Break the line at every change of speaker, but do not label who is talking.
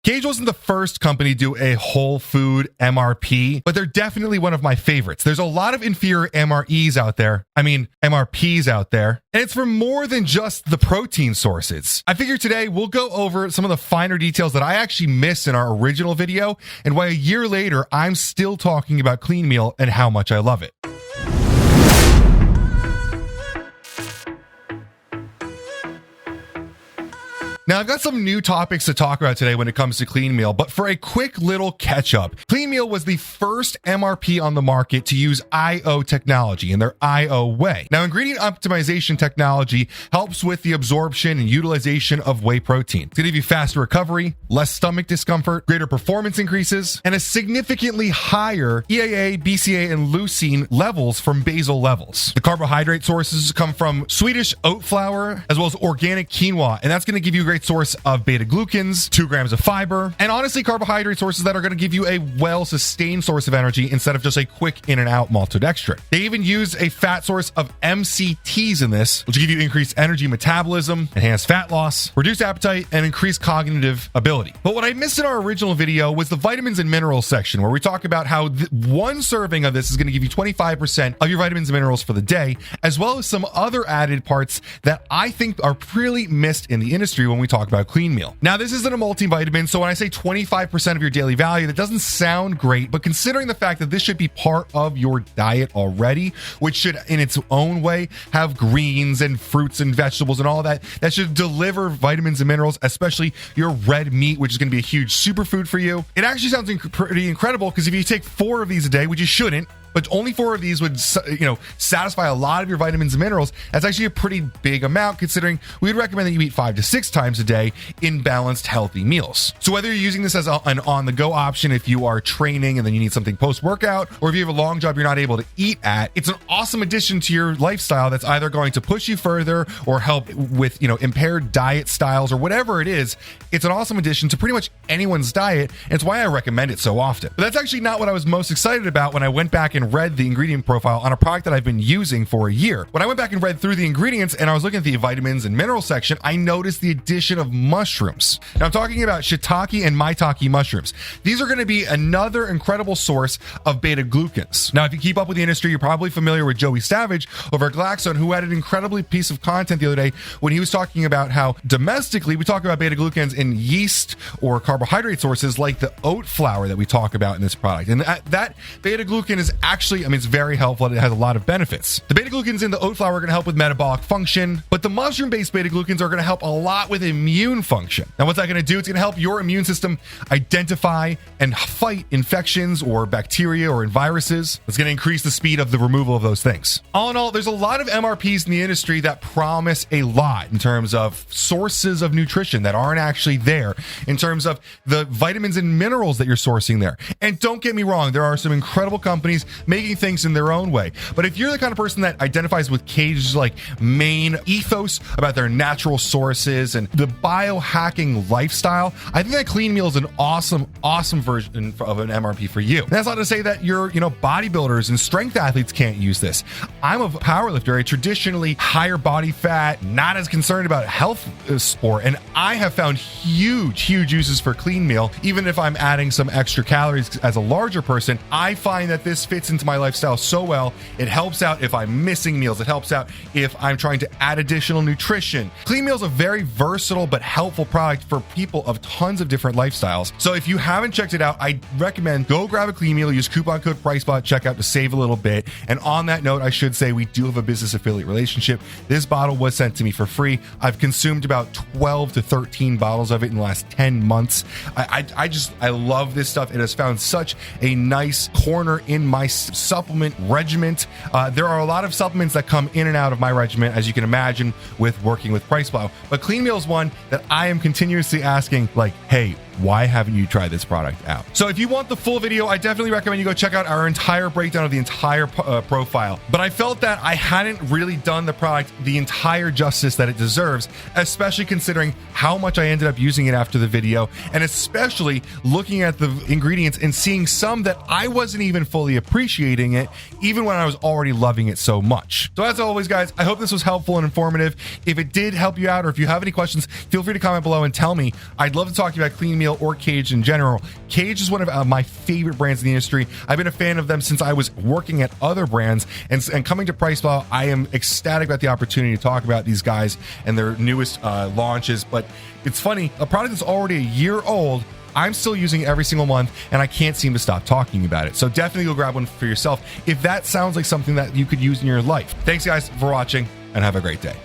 Kaged wasn't the first company to do a whole food MRP, but they're definitely one of my favorites. There's a lot of inferior MRPs out there, and it's for more than just the protein sources. I figure today we'll go over some of the finer details that I actually missed in our original video, and why a year later I'm still talking about clean meal and how much I love it. Now, I've got some new topics to talk about today when it comes to clean meal, but for a quick little catch up, clean meal was the first MRP on the market to use IO technology in their IO way. Now, ingredient optimization technology helps with the absorption and utilization of whey protein. It's going to give you faster recovery, less stomach discomfort, greater performance increases, and a significantly higher EAA, BCA, and leucine levels from basal levels. The carbohydrate sources come from Swedish oat flour as well as organic quinoa, and that's going to give you a great source of beta glucans, 2 grams of fiber, and honestly carbohydrate sources that are going to give you a well-sustained source of energy instead of just a quick in and out maltodextrin. They even use a fat source of MCTs in this, which give you increased energy metabolism, enhanced fat loss, reduced appetite, and increased cognitive ability. But what I missed in our original video was the vitamins and minerals section, where we talk about how one serving of this is going to give you 25% of your vitamins and minerals for the day, as well as some other added parts that I think are really missed in the industry when we talk about clean meal. Now, this isn't a multivitamin, so when I say 25% of your daily value, that doesn't sound great, but considering the fact that this should be part of your diet already, which should in its own way have greens and fruits and vegetables and all that should deliver vitamins and minerals, especially your red meat, which is going to be a huge superfood for you. It actually sounds pretty incredible, because if you take 4 of these a day, which you shouldn't, but only 4 of these would, satisfy a lot of your vitamins and minerals. That's actually a pretty big amount, considering we would recommend that you eat 5 to 6 times a day in balanced, healthy meals. So whether you're using this as an on-the-go option if you are training and then you need something post-workout, or if you have a long job you're not able to eat at, it's an awesome addition to your lifestyle that's either going to push you further or help with, impaired diet styles or whatever it is. It's an awesome addition to pretty much anyone's diet, and it's why I recommend it so often. But that's actually not what I was most excited about when I went back and read the ingredient profile on a product that I've been using for a year. When I went back and read through the ingredients and I was looking at the vitamins and mineral section, I noticed the addition of mushrooms. Now, I'm talking about shiitake and maitake mushrooms. These are going to be another incredible source of beta glucans. Now, if you keep up with the industry, you're probably familiar with Joey Savage over at Glaxone, who had an incredibly piece of content the other day when he was talking about how domestically we talk about beta glucans in yeast or carbohydrate sources like the oat flour that we talk about in this product. And that beta glucan is actually, it's very helpful. It has a lot of benefits. The beta glucans in the oat flour are going to help with metabolic function, but the mushroom-based beta glucans are going to help a lot with immune function. Now, what's that going to do? It's going to help your immune system identify and fight infections or bacteria or viruses. It's going to increase the speed of the removal of those things. All in all, there's a lot of MRPs in the industry that promise a lot in terms of sources of nutrition that aren't actually there, in terms of the vitamins and minerals that you're sourcing there. And don't get me wrong, there are some incredible companies making things in their own way. But if you're the kind of person that identifies with Kaged's main ethos about their natural sources and the biohacking lifestyle, I think that clean meal is an awesome version of an MRP for you. And that's not to say that your bodybuilders and strength athletes can't use this. I'm a powerlifter, a traditionally higher body fat, not as concerned about health sport, and I have found huge uses for clean meal. Even if I'm adding some extra calories as a larger person, I find that this fits into my lifestyle so well. It helps out if I'm missing meals. It helps out if I'm trying to add additional nutrition. Clean meal is a very versatile but helpful product for people of tons of different lifestyles. So if you haven't checked it out, I recommend go grab a clean meal, use coupon code PricePlow at checkout to save a little bit. And on that note, I should say we do have a business affiliate relationship. This bottle was sent to me for free. I've consumed about 12 to 13 bottles of it in the last 10 months. I love this stuff. It has found such a nice corner in my supplement regimen. There are a lot of supplements that come in and out of my regimen, as you can imagine, with working with PricePlow. But Clean Meal is one that I am continuously asking, hey, why haven't you tried this product out? So if you want the full video, I definitely recommend you go check out our entire breakdown of the entire profile. But I felt that I hadn't really done the product the entire justice that it deserves, especially considering how much I ended up using it after the video, and especially looking at the ingredients and seeing some that I wasn't even fully appreciating it, even when I was already loving it so much. So as always, guys, I hope this was helpful and informative. If it did help you out, or if you have any questions, feel free to comment below and tell me. I'd love to talk to you about Clean Meal meal or Kaged in general. Kaged is one of my favorite brands in the industry. I've been a fan of them since I was working at other brands, and coming to PricePlow, I am ecstatic about the opportunity to talk about these guys and their newest launches. But it's funny, a product that's already a year old, I'm still using it every single month, and I can't seem to stop talking about it. So definitely go grab one for yourself if that sounds like something that you could use in your life. Thanks guys for watching, and have a great day.